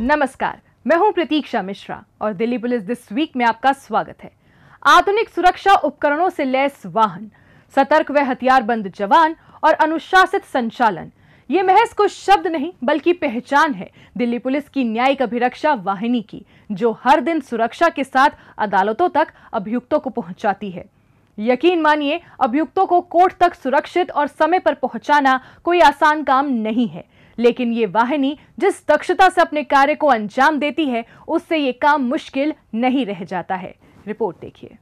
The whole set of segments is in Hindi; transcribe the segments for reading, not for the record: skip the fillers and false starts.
नमस्कार, मैं हूं प्रतीक्षा मिश्रा और दिल्ली पुलिस दिस वीक में आपका स्वागत है। आधुनिक सुरक्षा उपकरणों से लैस वाहन, सतर्क व हथियारबंद जवान और अनुशासित संचालन, ये महज कुछ शब्द नहीं बल्कि पहचान है दिल्ली पुलिस की न्यायिक अभिरक्षा वाहिनी की, जो हर दिन सुरक्षा के साथ अदालतों तक अभियुक्तों को पहुंचाती है। यकीन मानिए, अभियुक्तों को कोर्ट तक सुरक्षित और समय पर पहुंचाना कोई आसान काम नहीं है, लेकिन ये वाहिनी जिस दक्षता से अपने कार्य को अंजाम देती है, उससे ये काम मुश्किल नहीं रह जाता है। रिपोर्ट देखिए।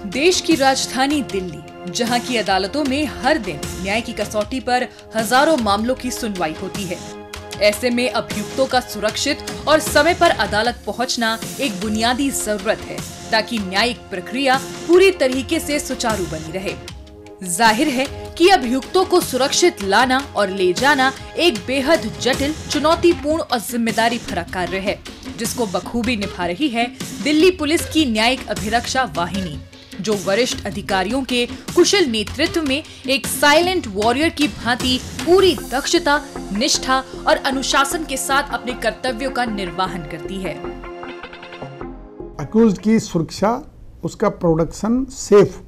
देश की राजधानी दिल्ली, जहां की अदालतों में हर दिन न्याय की कसौटी पर हजारों मामलों की सुनवाई होती है। ऐसे में अभियुक्तों का सुरक्षित और समय पर अदालत पहुंचना एक बुनियादी जरूरत है, ताकि न्यायिक प्रक्रिया पूरी तरीके से सुचारू बनी रहे। जाहिर है कि अभियुक्तों को सुरक्षित लाना और ले जाना एक बेहद जटिल, चुनौतीपूर्ण और जिम्मेदारी भरा कार्य है, जिसको बखूबी निभा रही है दिल्ली पुलिस की न्यायिक अभिरक्षा वाहिनी, जो वरिष्ठ अधिकारियों के कुशल नेतृत्व में एक साइलेंट वॉरियर की भांति पूरी दक्षता, निष्ठा और अनुशासन के साथ अपने कर्तव्यों का निर्वहन करती है। अक्यूज्ड की सुरक्षा, उसका प्रोडक्शन सेफ,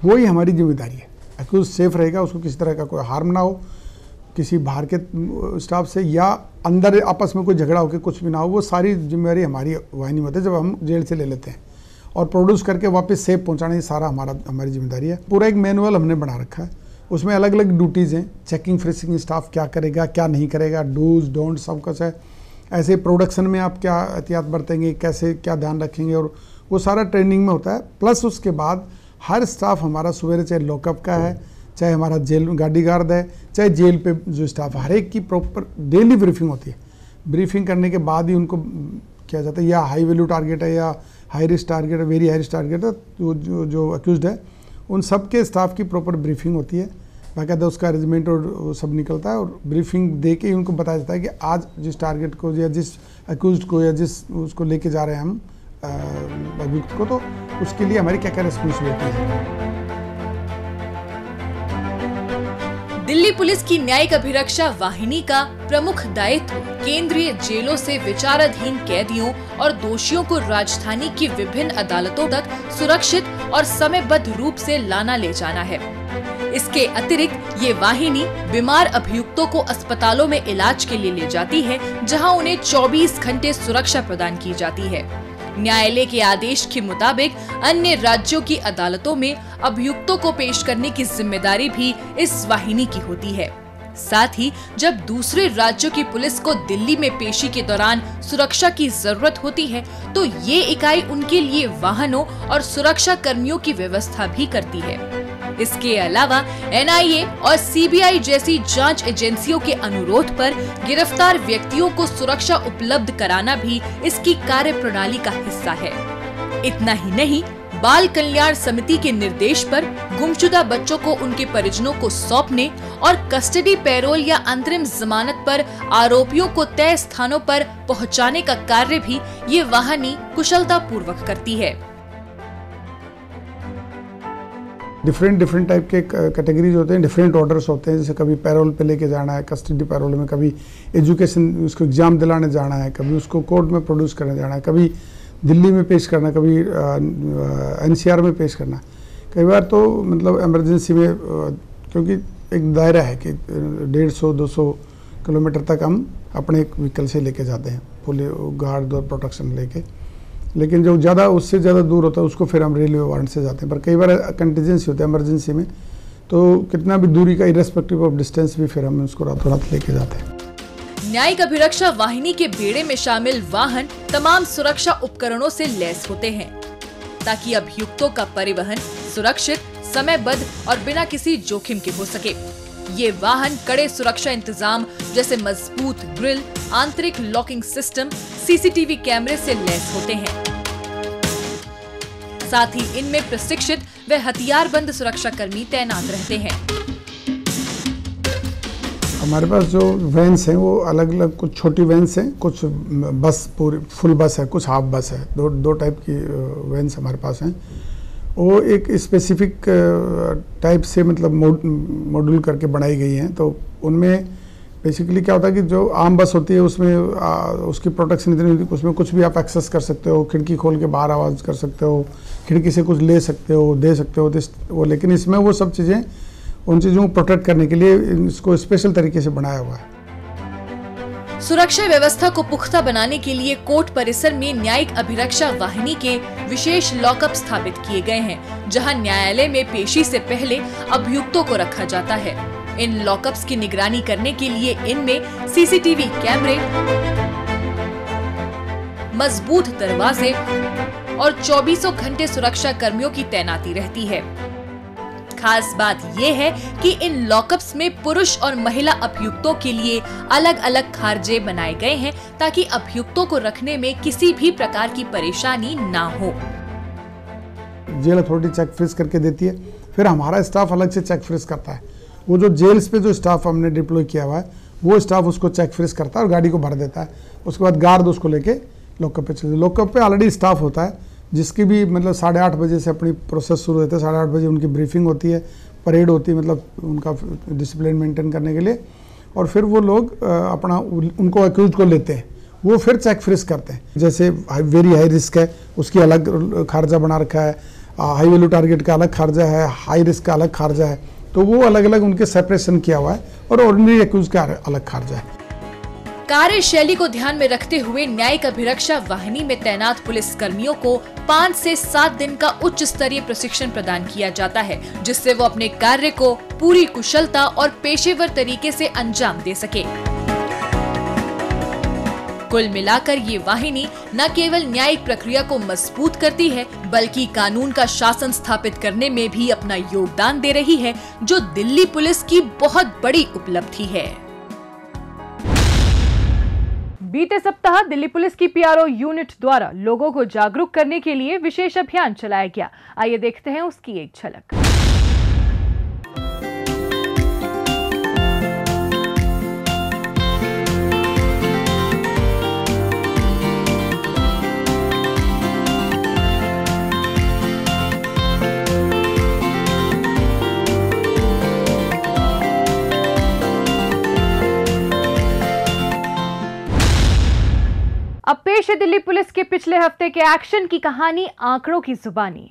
वो ही हमारी जिम्मेदारी है। अक्यूज सेफ रहेगा, उसको किसी तरह का कोई हार्म ना हो, किसी बाहर के स्टाफ से या अंदर आपस में कोई झगड़ा हो के कुछ भी ना हो, वो सारी जिम्मेदारी हमारी वाहिनी में होती है। जब हम जेल से ले लेते हैं और प्रोड्यूस करके वापस सेफ पहुंचाना, ये सारा हमारी जिम्मेदारी है। पूरा एक मैनुअल हमने बना रखा है, उसमें अलग अलग ड्यूटीज़ हैं। चेकिंग फ्रिसिंग स्टाफ क्या करेगा, क्या नहीं करेगा, डूज डोंट सब कुछ है। ऐसे प्रोडक्शन में आप क्या एहतियात बरतेंगे, कैसे क्या ध्यान रखेंगे, और वो सारा ट्रेनिंग में होता है। प्लस उसके बाद हर स्टाफ हमारा सवेरे चाहे लॉकअप का है, चाहे हमारा जेल गार्डी गार्ड है, चाहे जेल पे जो स्टाफ, हर एक की प्रॉपर डेली ब्रीफिंग होती है। ब्रीफिंग करने के बाद ही उनको किया जाता है, या हाई वैल्यू टारगेट है या हाई रिस्क टारगेट है, वेरी हाई रिस्क टारगेट है, तो जो अक्यूज्ड है उन सब के स्टाफ की प्रॉपर ब्रीफिंग होती है। बाकायदा उसका अरेंजमेंट और सब निकलता है, और ब्रीफिंग दे के ही उनको बताया जाता है कि आज जिस टारगेट को या जिस अक्यूज्ड को या जिस उसको लेके जा रहे हैं हम अभियुक्त को, तो उसके लिए हमारी क्या क्या रिस्पॉन्सिबिलिटी है। दिल्ली पुलिस की न्यायिक अभिरक्षा वाहिनी का प्रमुख दायित्व केंद्रीय जेलों से विचाराधीन कैदियों और दोषियों को राजधानी की विभिन्न अदालतों तक सुरक्षित और समयबद्ध रूप से लाना ले जाना है। इसके अतिरिक्त ये वाहिनी बीमार अभियुक्तों को अस्पतालों में इलाज के लिए ले जाती है, जहां उन्हें 24 घंटे सुरक्षा प्रदान की जाती है। न्यायालय के आदेश के मुताबिक अन्य राज्यों की अदालतों में अभियुक्तों को पेश करने की जिम्मेदारी भी इस वाहिनी की होती है। साथ ही जब दूसरे राज्यों की पुलिस को दिल्ली में पेशी के दौरान सुरक्षा की जरूरत होती है, तो ये इकाई उनके लिए वाहनों और सुरक्षा कर्मियों की व्यवस्था भी करती है। इसके अलावा एनआईए और सीबीआई जैसी जांच एजेंसियों के अनुरोध पर गिरफ्तार व्यक्तियों को सुरक्षा उपलब्ध कराना भी इसकी कार्यप्रणाली का हिस्सा है। इतना ही नहीं, बाल कल्याण समिति के निर्देश पर गुमशुदा बच्चों को उनके परिजनों को सौंपने और कस्टडी पैरोल या अंतरिम जमानत पर आरोपियों को तय स्थानों पर पहुंचाने का कार्य भी ये वाहिनी कुशलता पूर्वक करती है। डिफरेंट टाइप के कैटेगरीज होते हैं, डिफरेंट ऑर्डर्स होते हैं। जैसे कभी पैरोल पे लेके जाना है, कस्टडी पैरोल में, कभी एजुकेशन उसको एग्जाम दिलाने जाना है, कभी उसको कोर्ट में प्रोड्यूस करने जाना है, कभी दिल्ली में पेश करना, कभी एनसीआर में पेश करना। कई बार तो मतलब इमरजेंसी में, क्योंकि एक दायरा है कि 150-200 किलोमीटर तक हम अपने व्हीकल से लेके जाते हैं, पुलिस गार्ड और प्रोटेक्शन लेके। लेकिन जो ज़्यादा उससे ज़्यादा दूर होता है उसको फिर हम रेलवे वारंट से जाते हैं। पर कई बार कंटीजेंसी होता है इमरजेंसी में, तो कितना भी दूरी का इरेस्पेक्टिव ऑफ डिस्टेंस भी फिर हम उसको रातों रात लेके जाते हैं। न्यायिक अभिरक्षा वाहिनी के बेड़े में शामिल वाहन तमाम सुरक्षा उपकरणों से लैस होते हैं, ताकि अभियुक्तों का परिवहन सुरक्षित, समयबद्ध और बिना किसी जोखिम के हो सके। ये वाहन कड़े सुरक्षा इंतजाम जैसे मजबूत ग्रिल, आंतरिक लॉकिंग सिस्टम, सीसीटीवी कैमरे से लैस होते हैं। साथ ही इनमें प्रशिक्षित व हथियारबंद सुरक्षा कर्मी तैनात रहते हैं। हमारे पास जो वैन्स हैं वो अलग अलग, कुछ छोटी वैन्स हैं, कुछ बस पूरी फुल बस है, कुछ हाफ बस है। दो टाइप की वैन्स हमारे पास हैं। वो एक स्पेसिफिक टाइप से मतलब मॉड्यूल करके बनाई गई हैं, तो उनमें बेसिकली क्या होता है कि जो आम बस होती है उसमें उसकी प्रोटेक्शन इतनी होती है, उसमें कुछ भी आप एक्सेस कर सकते हो, खिड़की खोल के बाहर आवाज़ कर सकते हो, खिड़की से कुछ ले सकते हो, दे सकते हो वो, लेकिन इसमें वो सब चीज़ें उन चीज़ों को प्रोटेक्ट करने के लिए इसको स्पेशल तरीके से बनाया हुआ है। सुरक्षा व्यवस्था को पुख्ता बनाने के लिए कोर्ट परिसर में न्यायिक अभिरक्षा वाहिनी के विशेष लॉकअप स्थापित किए गए हैं, जहां न्यायालय में पेशी से पहले अभियुक्तों को रखा जाता है। इन लॉकअप्स की निगरानी करने के लिए इनमें सीसीटीवी कैमरे, मजबूत दरवाजे और 24 घंटे सुरक्षा कर्मियों की तैनाती रहती है। खास बात यह है कि इन लॉकअप्स में पुरुष और महिला अभियुक्तों के लिए अलग अलग खारजे बनाए गए हैं, ताकि अभियुक्तों को रखने में किसी भी प्रकार की परेशानी ना हो। जेल अथॉरिटी चेक फ्रीज करके देती है, फिर हमारा स्टाफ अलग से चेक फ्रीज करता है। वो जो जेल्स पे जो स्टाफ हमने डिप्लॉय किया हुआ है, वो स्टाफ उसको चेक फ्रीज करता है और गाड़ी को भर देता है। उसके बाद गार्ड उसको लेके लॉकअप पे चले। लॉकअप पे ऑलरेडी स्टाफ होता है, जिसकी भी मतलब 8:30 बजे से अपनी प्रोसेस शुरू होती है। 8:30 बजे उनकी ब्रीफिंग होती है, परेड होती है, मतलब उनका डिसिप्लिन मेंटेन करने के लिए। और फिर वो लोग अपना उनको अक्यूज को लेते हैं, वो फिर चेक फ्रीज करते हैं। जैसे वेरी हाई रिस्क है, उसकी अलग खारजा बना रखा है, हाई वैल्यू टारगेट का अलग खारजा है, हाई रिस्क का अलग खारजा है, तो वो अलग अलग उनके सेपरेशन किया हुआ है, और ऑर्डिनरी अक्यूज का अलग खारजा है। कार्यशैली को ध्यान में रखते हुए न्यायिक अभिरक्षा वाहिनी में तैनात पुलिस कर्मियों को 5 से 7 दिन का उच्च स्तरीय प्रशिक्षण प्रदान किया जाता है, जिससे वो अपने कार्य को पूरी कुशलता और पेशेवर तरीके से अंजाम दे सके। कुल मिलाकर ये वाहिनी न केवल न्यायिक प्रक्रिया को मजबूत करती है, बल्कि कानून का शासन स्थापित करने में भी अपना योगदान दे रही है, जो दिल्ली पुलिस की बहुत बड़ी उपलब्धि है। बीते सप्ताह दिल्ली पुलिस की पीआरओ यूनिट द्वारा लोगों को जागरूक करने के लिए विशेष अभियान चलाया गया। आइए देखते हैं उसकी एक झलक। अब पेश है दिल्ली पुलिस के पिछले हफ्ते के एक्शन की कहानी, आंकड़ों की जुबानी।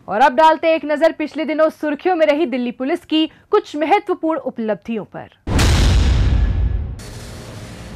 और अब डालते एक नजर पिछले दिनों सुर्खियों में रही दिल्ली पुलिस की कुछ महत्वपूर्ण उपलब्धियों पर।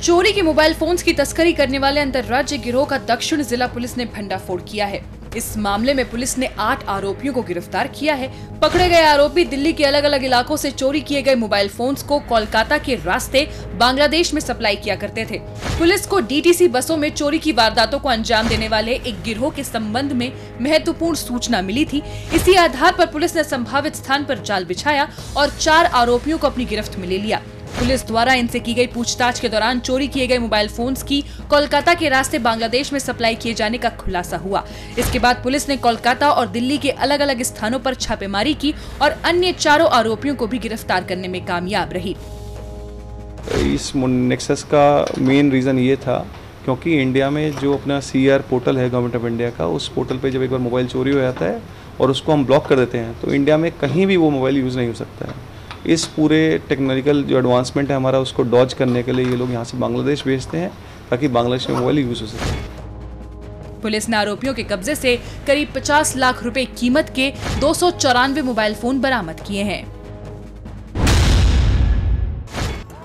चोरी के मोबाइल फोन्स की तस्करी करने वाले अंतर्राज्य गिरोह का दक्षिण जिला पुलिस ने भंडाफोड़ किया है। इस मामले में पुलिस ने 8 आरोपियों को गिरफ्तार किया है। पकड़े गए आरोपी दिल्ली के अलग अलग इलाकों से चोरी किए गए मोबाइल फोन्स को कोलकाता के रास्ते बांग्लादेश में सप्लाई किया करते थे। पुलिस को डीटीसी बसों में चोरी की वारदातों को अंजाम देने वाले एक गिरोह के संबंध में महत्वपूर्ण सूचना मिली थी। इसी आधार पर पुलिस ने संभावित स्थान पर जाल बिछाया और 4 आरोपियों को अपनी गिरफ्त में ले लिया। पुलिस द्वारा इनसे की गई पूछताछ के दौरान चोरी किए गए मोबाइल फोन्स की कोलकाता के रास्ते बांग्लादेश में सप्लाई किए जाने का खुलासा हुआ। इसके बाद पुलिस ने कोलकाता और दिल्ली के अलग अलग स्थानों पर छापेमारी की और अन्य 4 आरोपियों को भी गिरफ्तार करने में कामयाब रही। इस नेक्सस का मेन रीज़न ये था क्योंकि इंडिया में जो अपना CR पोर्टल है गवर्नमेंट ऑफ इंडिया का, उस पोर्टल पे जब एक बार मोबाइल चोरी हो जाता है और उसको हम ब्लॉक कर देते हैं तो इंडिया में कहीं भी वो मोबाइल यूज़ नहीं हो सकता है। इस पूरे टेक्नोलॉजिकल जो एडवांसमेंट है हमारा, उसको डॉज करने के लिए ये लोग यहाँ से बांग्लादेश भेजते हैं ताकि बांग्लादेश में मोबाइल यूज़ हो सके। पुलिस ने आरोपियों के कब्जे से करीब 50 लाख रुपए कीमत के 294 मोबाइल फोन बरामद किए हैं।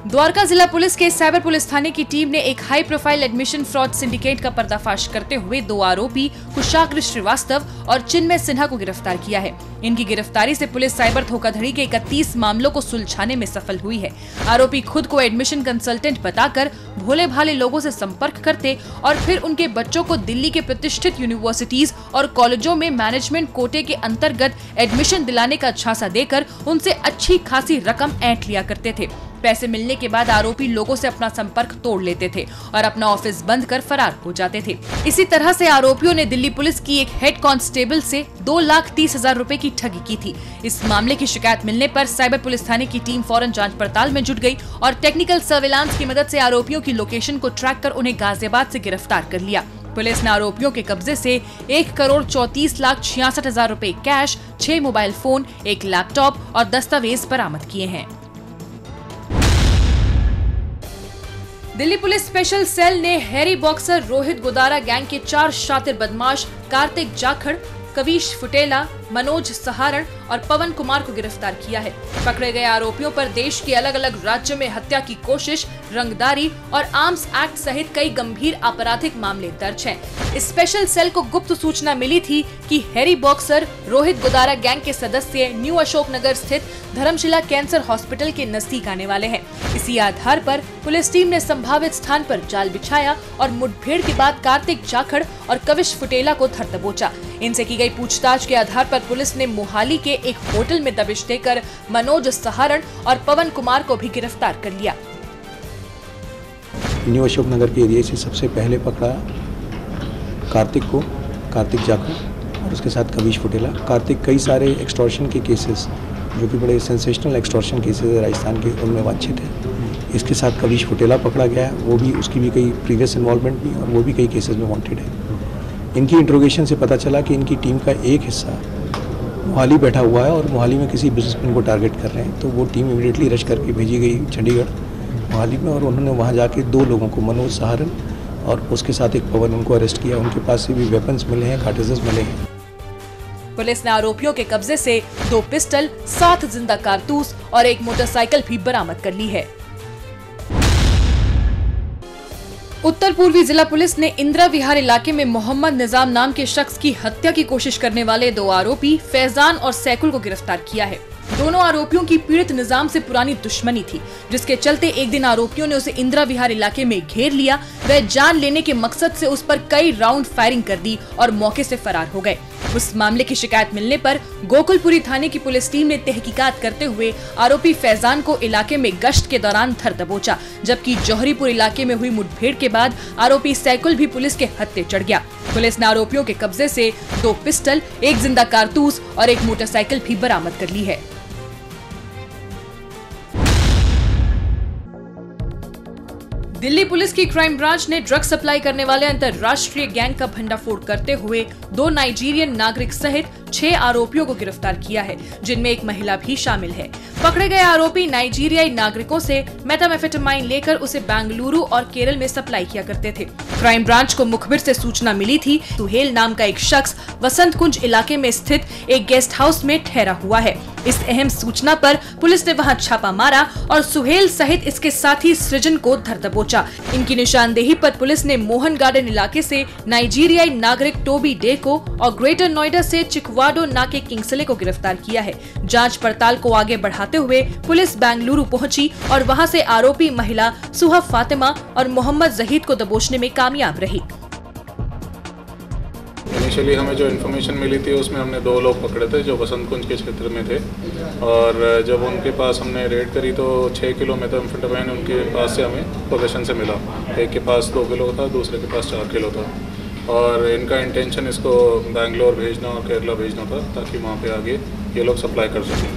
द्वारका जिला पुलिस के साइबर पुलिस थाने की टीम ने एक high profile admission fraud syndicate का पर्दाफाश करते हुए 2 आरोपी कुशाग्र श्रीवास्तव और चिन्मय सिन्हा को गिरफ्तार किया है। इनकी गिरफ्तारी से पुलिस साइबर धोखाधड़ी के 31 मामलों को सुलझाने में सफल हुई है। आरोपी खुद को एडमिशन कंसल्टेंट बताकर भोले भाले लोगों से संपर्क करते और फिर उनके बच्चों को दिल्ली के प्रतिष्ठित यूनिवर्सिटीज और कॉलेजों में मैनेजमेंट कोटे के अंतर्गत एडमिशन दिलाने का झांसा देकर उनसे अच्छी खासी रकम ऐंठ लिया करते थे। पैसे मिलने के बाद आरोपी लोगों से अपना संपर्क तोड़ लेते थे और अपना ऑफिस बंद कर फरार हो जाते थे। इसी तरह से आरोपियों ने दिल्ली पुलिस की एक हेड कांस्टेबल से 2,30,000 रुपए की ठगी की थी। इस मामले की शिकायत मिलने पर साइबर पुलिस थाने की टीम फौरन जांच पड़ताल में जुट गई और टेक्निकल सर्विलांस की मदद से आरोपियों की लोकेशन को ट्रैक कर उन्हें गाजियाबाद से गिरफ्तार कर लिया। पुलिस ने आरोपियों के कब्जे से 1,34,66,000 रुपए कैश, 6 मोबाइल फोन, 1 लैपटॉप और दस्तावेज बरामद किए हैं। दिल्ली पुलिस स्पेशल सेल ने Harry boxer Rohit Godara gang के 4 शातिर बदमाश कार्तिक जाखड़, कविश फुटेला, मनोज सहारण और पवन कुमार को गिरफ्तार किया है। पकड़े गए आरोपियों पर देश के अलग अलग राज्यों में हत्या की कोशिश, रंगदारी और आर्म्स एक्ट सहित कई गंभीर आपराधिक मामले दर्ज हैं। इस स्पेशल सेल को गुप्त सूचना मिली थी कि Harry boxer Rohit Godara gang के सदस्य न्यू अशोक नगर स्थित धर्मशिला कैंसर हॉस्पिटल के नजदीक आने वाले हैं। इसी आधार पर पुलिस टीम ने संभावित स्थान पर जाल बिछाया और मुठभेड़ के बाद कार्तिक जाखड़ और कविश फुटेला को धर दबोचा। इनसे की गई पूछताछ के आधार पर पुलिस ने मोहाली के एक होटल में दबिश देकर मनोज सहारण और पवन कुमार को भी गिरफ्तार कर लिया। न्यू अशोक नगर के एरिया से सबसे पहले पकड़ा कार्तिक जाखड़ और उसके साथ कविश फुटेला। कार्तिक कई सारे एक्सटॉर्शन के केसेस जो कि बड़े सेंसेशनल एक्सटॉर्शन केसेस है राजस्थान के, उनमें वांछित है। इसके साथ कविश फुटेला पकड़ा गया है, वो भी उसकी भी कई प्रीवियस इन्वॉल्वमेंट भी और वो भी कई केसेस में वांटेड है। इनकी इंट्रोगेशन से पता चला कि इनकी टीम का एक हिस्सा मोहाली बैठा हुआ है और मोहाली में किसी बिजनेसमैन को टारगेट कर रहे हैं। तो वो टीम इमीडिएटली रश करके भेजी गई चंडीगढ़ मोहाली में और उन्होंने वहाँ जाके 2 लोगों को, मनोज सहारण और उसके साथ एक पवन, उनको अरेस्ट किया। उनके पास से भी वेपन्स मिले हैं, कार्ट्रिजेस मिले हैं। पुलिस ने आरोपियों के कब्जे से 2 पिस्टल, 7 जिंदा कारतूस और एक मोटरसाइकिल भी बरामद कर ली है। उत्तर पूर्वी जिला पुलिस ने इंदिरा विहार इलाके में मोहम्मद निजाम नाम के शख्स की हत्या की कोशिश करने वाले 2 आरोपी फैजान और सैकुल को गिरफ्तार किया है। दोनों आरोपियों की पीड़ित निजाम से पुरानी दुश्मनी थी, जिसके चलते एक दिन आरोपियों ने उसे इंदिरा विहार इलाके में घेर लिया। वह जान लेने के मकसद से उस पर कई राउंड फायरिंग कर दी और मौके से फरार हो गए। उस मामले की शिकायत मिलने पर गोकुलपुरी थाने की पुलिस टीम ने तहकीकात करते हुए आरोपी फैजान को इलाके में गश्त के दौरान धर दबोचा, जबकि जौहरीपुर इलाके में हुई मुठभेड़ के बाद आरोपी सैकुल भी पुलिस के हत्थे चढ़ गया। पुलिस ने आरोपियों के कब्जे से 2 पिस्टल, 1 जिंदा कारतूस और एक मोटरसाइकिल भी बरामद कर ली है। दिल्ली पुलिस की क्राइम ब्रांच ने ड्रग सप्लाई करने वाले अंतर्राष्ट्रीय गैंग का भंडाफोड़ करते हुए 2 नाइजीरियन नागरिक सहित 6 आरोपियों को गिरफ्तार किया है, जिनमें एक महिला भी शामिल है। पकड़े गए आरोपी नाइजीरियाई नागरिकों से मेथाम्फेटामाइन लेकर उसे बेंगलुरु और केरल में सप्लाई किया करते थे। क्राइम ब्रांच को मुखबिर से सूचना मिली थी सुहेल नाम का एक शख्स वसंत कुंज इलाके में स्थित एक गेस्ट हाउस में ठहरा हुआ है। इस अहम सूचना पर पुलिस ने वहां छापा मारा और सुहेल सहित इसके साथी सृजन को धर दबोचा। इनकी निशानदेही पर पुलिस ने मोहन गार्डन इलाके से नाइजीरियाई नागरिक टोबी डे को और ग्रेटर नोएडा से चिकवाडो नाके किंगसले को गिरफ्तार किया है। जांच पड़ताल को आगे बढ़ाते हुए पुलिस बेंगलुरु पहुंची और वहां से आरोपी महिला सुहा फातिमा और मोहम्मद जहीद को दबोचने में कामयाब रही। इनिशियली हमें जो इन्फॉर्मेशन मिली थी उसमें हमने 2 लोग पकड़े थे जो वसंत कुंज के क्षेत्र में थे और जब उनके पास हमने रेड करी तो 6 किलो मेथाम्फेटामाइन उनके पास से हमें पोजीशन से मिला। एक के पास 2 किलो था, दूसरे के पास 4 किलो था और इनका इंटेंशन इसको बेंगलोर भेजना और केरला भेजना था ताकि वहाँ पे आगे ये लोग सप्लाई कर सकें।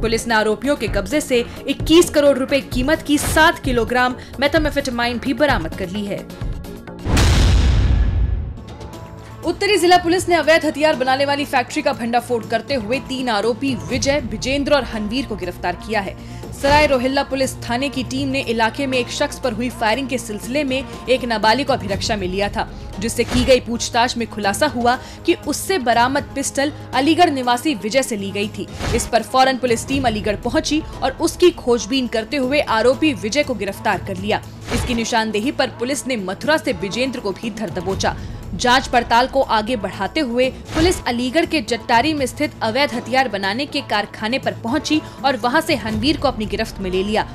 पुलिस ने आरोपियों के कब्जे से 21 करोड़ रुपए कीमत की 7 किलोग्राम मेथाम्फेटामाइन भी बरामद कर ली है। उत्तरी जिला पुलिस ने अवैध हथियार बनाने वाली फैक्ट्री का भंडाफोड़ करते हुए 3 आरोपी विजय, विजेंद्र और हनवीर को गिरफ्तार किया है। सराय रोहिल्ला पुलिस थाने की टीम ने इलाके में एक शख्स पर हुई फायरिंग के सिलसिले में एक नाबालिग को अभिरक्षा में लिया था, जिससे की गई पूछताछ में खुलासा हुआ कि उससे बरामद पिस्टल अलीगढ़ निवासी विजय से ली गई थी। इस पर फौरन पुलिस टीम अलीगढ़ पहुंची और उसकी खोजबीन करते हुए आरोपी विजय को गिरफ्तार कर लिया। इसकी निशानदेही पर पुलिस ने मथुरा से विजेंद्र को भी धर दबोचा। जांच पड़ताल को आगे बढ़ाते हुए पुलिस अलीगढ़ के जट्टारी में स्थित अवैध हथियार बनाने के कारखाने पर पहुंची और वहां से हनवीर को अपनी गिरफ्त में ले लिया।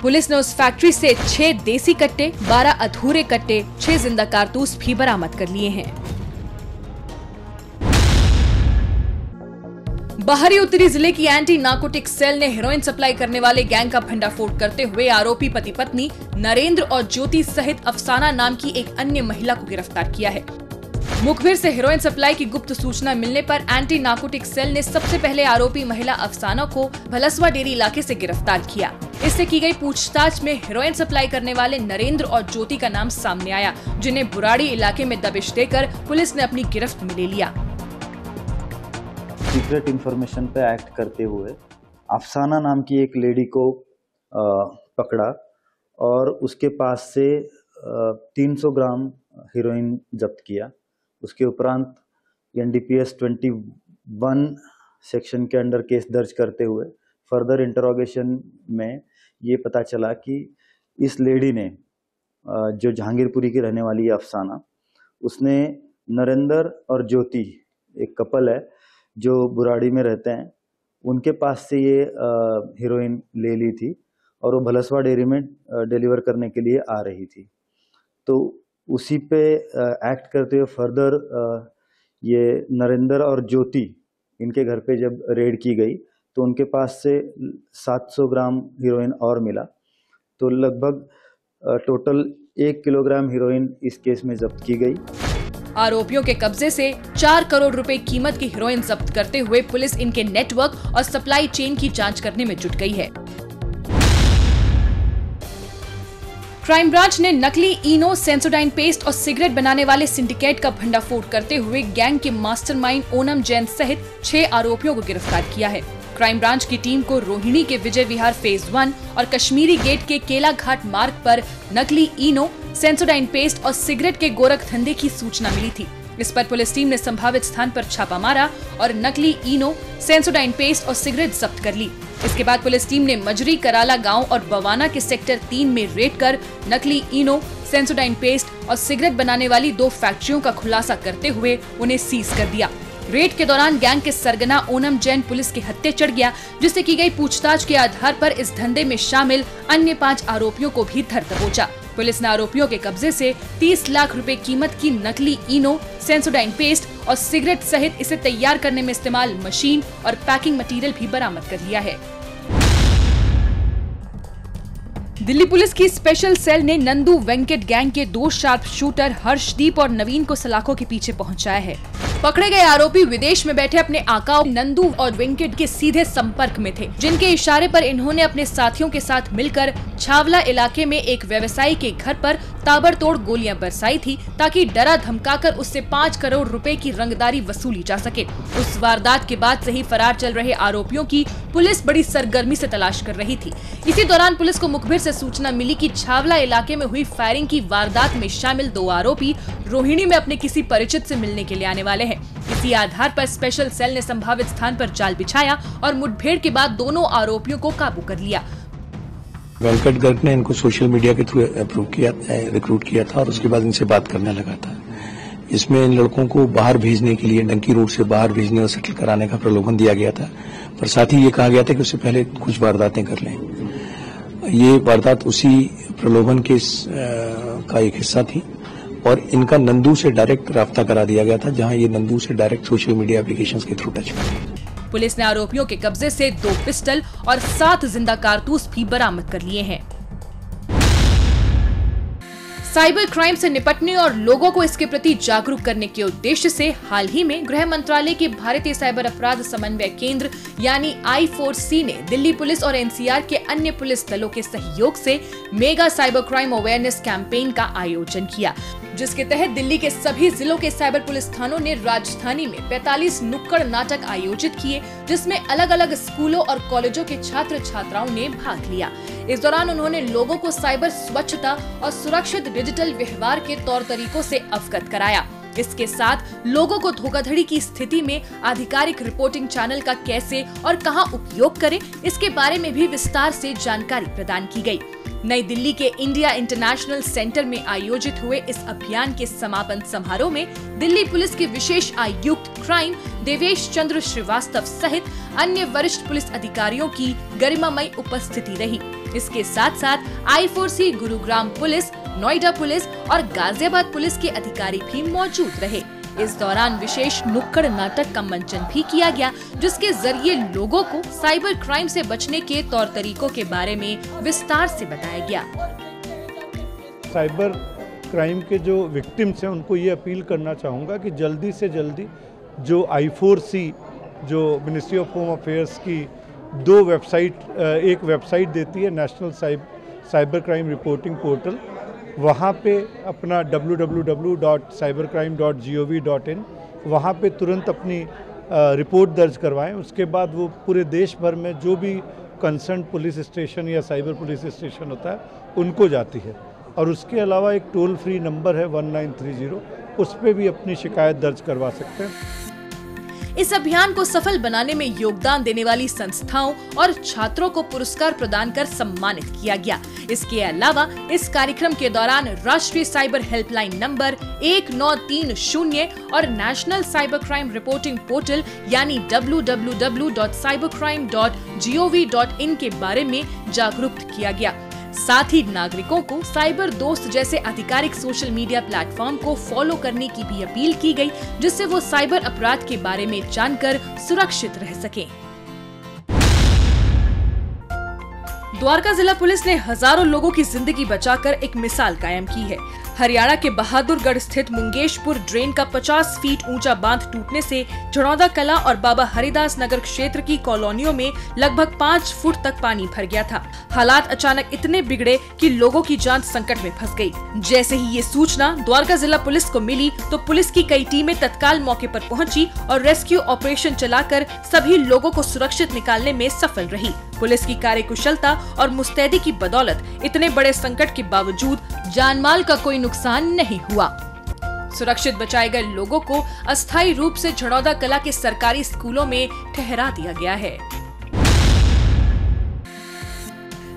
पुलिस ने उस फैक्ट्री से 6 देसी कट्टे, 12 अधूरे कट्टे, 6 जिंदा कारतूस भी बरामद कर लिए हैं। बाहरी उत्तरी जिले की एंटी नार्कोटिक सेल ने हेरोइन सप्लाई करने वाले गैंग का भंडाफोड़ करते हुए आरोपी पति पत्नी नरेंद्र और ज्योति सहित अफसाना नाम की एक अन्य महिला को गिरफ्तार किया है। मुखबिर से हेरोइन सप्लाई की गुप्त सूचना मिलने पर एंटी नार्कोटिक सेल ने सबसे पहले आरोपी महिला अफसाना को भलसवा डेरी इलाके से गिरफ्तार किया। इससे की गई पूछताछ में हेरोइन सप्लाई करने वाले नरेंद्र और ज्योति का नाम सामने आया, जिन्हें बुराड़ी इलाके में दबिश देकर पुलिस ने अपनी गिरफ्त में ले लिया। सीक्रेट इंफॉर्मेशन पे एक्ट करते हुए अफसाना नाम की एक लेडी को पकड़ा और उसके पास से 300 ग्राम हीरोइन जब्त किया। उसके उपरांत NDPS 21 सेक्शन के अंडर केस दर्ज करते हुए फर्दर इंटरोगेशन में ये पता चला कि इस लेडी ने, जो जहांगीरपुरी की रहने वाली है अफसाना, उसने नरेंद्र और ज्योति, एक कपल है जो बुराड़ी में रहते हैं, उनके पास से ये हीरोइन ले ली थी और वो भलसवा डेयरी में डिलीवर करने के लिए आ रही थी। तो उसी पे एक्ट करते हुए फर्दर ये नरेंद्र और ज्योति, इनके घर पे जब रेड की गई तो उनके पास से 700 ग्राम हीरोइन और मिला। तो लगभग टोटल 1 किलोग्राम हीरोइन इस केस में जब्त की गई। आरोपियों के कब्जे से 4 करोड़ रुपए कीमत की हीरोइन जब्त करते हुए पुलिस इनके नेटवर्क और सप्लाई चेन की जांच करने में जुट गई है। क्राइम ब्रांच ने नकली इनो, सेंसोडाइन पेस्ट और सिगरेट बनाने वाले सिंडिकेट का भंडाफोड़ करते हुए गैंग के मास्टरमाइंड ओनम जैन सहित 6 आरोपियों को गिरफ्तार किया है। क्राइम ब्रांच की टीम को रोहिणी के विजय विहार फेज 1 और कश्मीरी गेट के केला घाट मार्ग पर नकली इनो, सेंसोडाइन पेस्ट और सिगरेट के गोरख धंधे की सूचना मिली थी। इस पर पुलिस टीम ने संभावित स्थान पर छापा मारा और नकली इनो, सेंसोडाइन पेस्ट और सिगरेट जब्त कर ली। इसके बाद पुलिस टीम ने मजरी, कराला गांव और बवाना के सेक्टर 3 में रेड कर नकली इनो, सेंसोडाइन पेस्ट और सिगरेट बनाने वाली 2 फैक्ट्रियों का खुलासा करते हुए उन्हें सीज कर दिया। रेड के दौरान गैंग के सरगना ओनम जैन पुलिस के हत्थे चढ़ गया, जिससे की गई पूछताछ के आधार पर इस धंधे में शामिल अन्य 5 आरोपियों को भी धर दबोचा। पुलिस ने आरोपियों के कब्जे से 30 लाख रुपए कीमत की नकली इनो, सेंसोडाइन पेस्ट और सिगरेट सहित इसे तैयार करने में इस्तेमाल मशीन और पैकिंग मटेरियल भी बरामद कर लिया है। दिल्ली पुलिस की स्पेशल सेल ने नंदू वेंकट गैंग के 2 शार्प शूटर हर्षदीप और नवीन को सलाखों के पीछे पहुंचाया है। पकड़े गए आरोपी विदेश में बैठे अपने आका नंदू और वेंकट के सीधे संपर्क में थे, जिनके इशारे पर इन्होंने अपने साथियों के साथ मिलकर छावला इलाके में एक व्यवसायी के घर पर ताबड़तोड़ गोलियां बरसाई थी, ताकि डरा धमकाकर उससे 5 करोड़ रुपए की रंगदारी वसूली जा सके। उस वारदात के बाद से ही फरार चल रहे आरोपियों की पुलिस बड़ी सरगर्मी से तलाश कर रही थी। इसी दौरान पुलिस को मुखबिर से सूचना मिली कि छावला इलाके में हुई फायरिंग की वारदात में शामिल 2 आरोपी रोहिणी में अपने किसी परिचित से मिलने के लिए आने वाले हैं। इसी आधार पर स्पेशल सेल ने संभावित स्थान पर जाल बिछाया और मुठभेड़ के बाद दोनों आरोपियों को काबू कर लिया। वेंकट गर्ग ने इनको सोशल मीडिया के थ्रू रिक्रूट किया था और उसके बाद इनसे बात करने लगा था। इसमें इन लड़कों को बाहर भेजने के लिए, डंकी रोड से बाहर भेजने और सेटल कराने का प्रलोभन दिया गया था, पर साथ ही ये कहा गया था कि उससे पहले कुछ वारदातें कर लें। ये वारदात उसी प्रलोभन के का एक हिस्सा थी और इनका नंदू से डायरेक्ट राब्ता करा दिया गया था, जहां ये नंदू से डायरेक्ट सोशल मीडिया एप्लीकेशंस के थ्रू टच हुए। पुलिस ने आरोपियों के कब्जे से 2 पिस्टल और 7 जिंदा कारतूस भी बरामद कर लिए हैं। साइबर क्राइम से निपटने और लोगों को इसके प्रति जागरूक करने के उद्देश्य से हाल ही में गृह मंत्रालय के भारतीय साइबर अपराध समन्वय केंद्र यानी I4C ने दिल्ली पुलिस और NCR के अन्य पुलिस दलों के सहयोग से mega cyber crime awareness campaign का आयोजन किया। जिसके तहत दिल्ली के सभी जिलों के साइबर पुलिस थानों ने राजधानी में 45 नुक्कड़ नाटक आयोजित किए, जिसमें अलग अलग स्कूलों और कॉलेजों के छात्र छात्राओं ने भाग लिया। इस दौरान उन्होंने लोगों को साइबर स्वच्छता और सुरक्षित डिजिटल व्यवहार के तौर तरीकों से अवगत कराया। इसके साथ लोगों को धोखाधड़ी की स्थिति में आधिकारिक रिपोर्टिंग चैनल का कैसे और कहां उपयोग करें, इसके बारे में भी विस्तार से जानकारी प्रदान की गई। नई दिल्ली के इंडिया इंटरनेशनल सेंटर में आयोजित हुए इस अभियान के समापन समारोह में दिल्ली पुलिस के विशेष आयुक्त क्राइम देवेश चंद्र श्रीवास्तव सहित अन्य वरिष्ठ पुलिस अधिकारियों की गरिमामयी उपस्थिति रही। इसके साथ साथ I4C Gurugram police, Noida police और गाजियाबाद पुलिस के अधिकारी भी मौजूद रहे। इस दौरान विशेष नुक्कड़ नाटक का मंचन भी किया गया, जिसके जरिए लोगों को साइबर क्राइम से बचने के तौर तरीकों के बारे में विस्तार से बताया गया। साइबर क्राइम के जो विक्टिम्स हैं उनको ये अपील करना चाहूँगा कि जल्दी से जल्दी जो I4C जो मिनिस्ट्री ऑफ होम अफेयर्स की एक वेबसाइट देती है, national cyber crime reporting portal, वहाँ पे अपना www.cybercrime.gov.in वहाँ पे तुरंत अपनी रिपोर्ट दर्ज करवाएं। उसके बाद वो पूरे देश भर में जो भी कंसर्न पुलिस स्टेशन या साइबर पुलिस स्टेशन होता है उनको जाती है। और उसके अलावा एक टोल फ्री नंबर है 1930, उस पर भी अपनी शिकायत दर्ज करवा सकते हैं। इस अभियान को सफल बनाने में योगदान देने वाली संस्थाओं और छात्रों को पुरस्कार प्रदान कर सम्मानित किया गया। इसके अलावा इस कार्यक्रम के दौरान राष्ट्रीय साइबर हेल्पलाइन नंबर 1930 और national cyber crime reporting portal यानी www.cybercrime.gov.in के बारे में जागरूक किया गया। साथ ही नागरिकों को साइबर दोस्त जैसे आधिकारिक सोशल मीडिया प्लेटफॉर्म को फॉलो करने की भी अपील की गई, जिससे वो साइबर अपराध के बारे में जानकर सुरक्षित रह सकें। द्वारका जिला पुलिस ने हजारों लोगों की जिंदगी बचाकर एक मिसाल कायम की है। हरियाणा के बहादुरगढ़ स्थित मुंगेशपुर ड्रेन का 50 फीट ऊंचा बांध टूटने से झड़ौदा कला और बाबा हरिदास नगर क्षेत्र की कॉलोनियों में लगभग 5 फुट तक पानी भर गया था। हालात अचानक इतने बिगड़े कि लोगों की जान संकट में फंस गई। जैसे ही ये सूचना द्वारका जिला पुलिस को मिली तो पुलिस की कई टीमें तत्काल मौके पर पहुंची और रेस्क्यू ऑपरेशन चलाकर सभी लोगों को सुरक्षित निकालने में सफल रही। पुलिस की कार्यकुशलता और मुस्तैदी की बदौलत इतने बड़े संकट के बावजूद जानमाल का कोई नुकसान नहीं हुआ। सुरक्षित बचाए गए लोगों को अस्थायी रूप से झड़ौदा कला के सरकारी स्कूलों में ठहरा दिया गया है।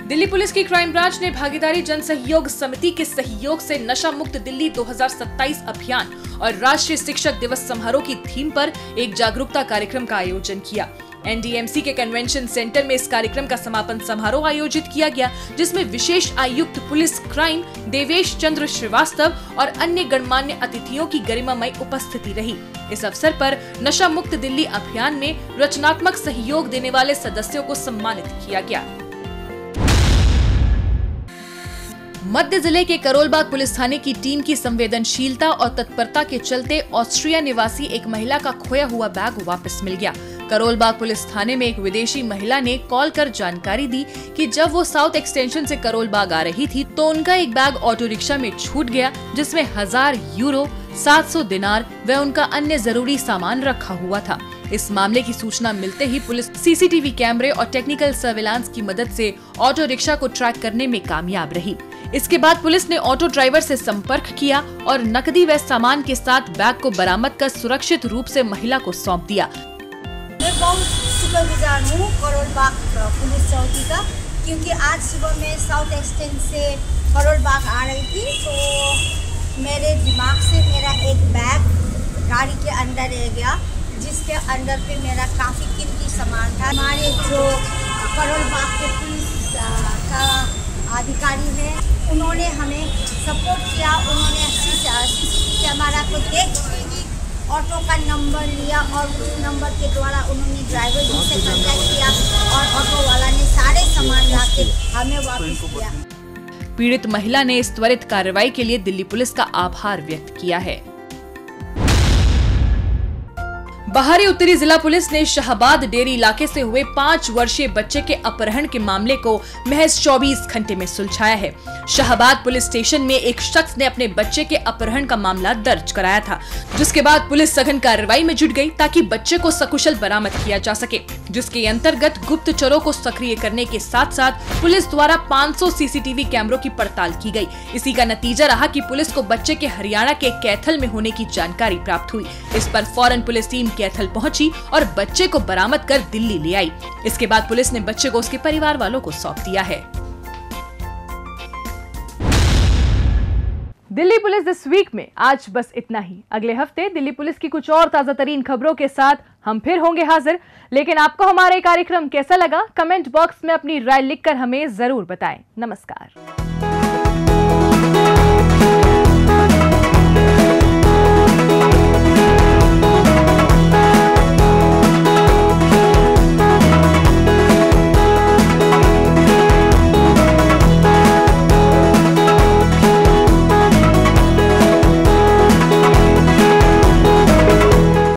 दिल्ली पुलिस की क्राइम ब्रांच ने भागीदारी जन सहयोग समिति के सहयोग से नशा मुक्त दिल्ली 2027 अभियान और राष्ट्रीय शिक्षक दिवस समारोह की थीम पर एक जागरूकता कार्यक्रम का आयोजन किया। NDMC के कन्वेंशन सेंटर में इस कार्यक्रम का समापन समारोह आयोजित किया गया, जिसमें विशेष आयुक्त पुलिस क्राइम देवेश चंद्र श्रीवास्तव और अन्य गणमान्य अतिथियों की गरिमामयी उपस्थिति रही। इस अवसर पर नशा मुक्त दिल्ली अभियान में रचनात्मक सहयोग देने वाले सदस्यों को सम्मानित किया गया। मध्य जिले के करोलबाग पुलिस थाने की टीम की संवेदनशीलता और तत्परता के चलते ऑस्ट्रिया निवासी एक महिला का खोया हुआ बैग वापस मिल गया। करोलबाग पुलिस थाने में एक विदेशी महिला ने कॉल कर जानकारी दी कि जब वो साउथ एक्सटेंशन से करोलबाग आ रही थी तो उनका एक बैग ऑटो रिक्शा में छूट गया, जिसमें 1000 यूरो, 700 दिनार व उनका अन्य जरूरी सामान रखा हुआ था। इस मामले की सूचना मिलते ही पुलिस CCTV कैमरे और टेक्निकल सर्विलांस की मदद से ऑटो रिक्शा को ट्रैक करने में कामयाब रही। इसके बाद पुलिस ने ऑटो ड्राइवर से संपर्क किया और नकदी व सामान के साथ बैग को बरामद कर सुरक्षित रूप से महिला को सौंप दिया। मैं बहुत शुक्रगुजार हूँ करोलबाग पुलिस चौकी का, क्योंकि आज सुबह मैं साउथ एक्सटेंशन से करोलबाग आ रही थी तो मेरे दिमाग से मेरा एक बैग गाड़ी के अंदर रह गया, जिसके अंदर पे मेरा काफ़ी कीमती सामान था। हमारे जो करोलबाग के पुलिस का अधिकारी है उन्होंने हमें सपोर्ट किया। उन्होंने CCTV कैमरा को देख ऑटो का नंबर लिया और उस नंबर के द्वारा उन्होंने ड्राइवर जी से कांटेक्ट किया और ऑटो वाला ने सारे सामान लाके हमें वापस किया। पीड़ित महिला ने इस त्वरित कार्रवाई के लिए दिल्ली पुलिस का आभार व्यक्त किया है। बाहरी उत्तरी जिला पुलिस ने शाहबाद डेरी इलाके से हुए 5 वर्षीय बच्चे के अपहरण के मामले को महज 24 घंटे में सुलझाया है। शाहबाद पुलिस स्टेशन में एक शख्स ने अपने बच्चे के अपहरण का मामला दर्ज कराया था, जिसके बाद पुलिस सघन कार्रवाई में जुट गई ताकि बच्चे को सकुशल बरामद किया जा सके, जिसके अंतर्गत गुप्तचरों को सक्रिय करने के साथ साथ पुलिस द्वारा 500 सीसीटीवी कैमरों की पड़ताल की गई। इसी का नतीजा रहा कि पुलिस को बच्चे के हरियाणा के कैथल में होने की जानकारी प्राप्त हुई। इस पर फौरन पुलिस टीम कैथल पहुंची और बच्चे को बरामद कर दिल्ली ले आई। इसके बाद पुलिस ने बच्चे को उसके परिवार वालों को सौंप दिया है। दिल्ली पुलिस दिस वीक में आज बस इतना ही। अगले हफ्ते दिल्ली पुलिस की कुछ और ताजा तरीन खबरों के साथ हम फिर होंगे हाजिर। लेकिन आपको हमारा कार्यक्रम कैसा लगा, कमेंट बॉक्स में अपनी राय लिखकर हमें जरूर बताएं। नमस्कार।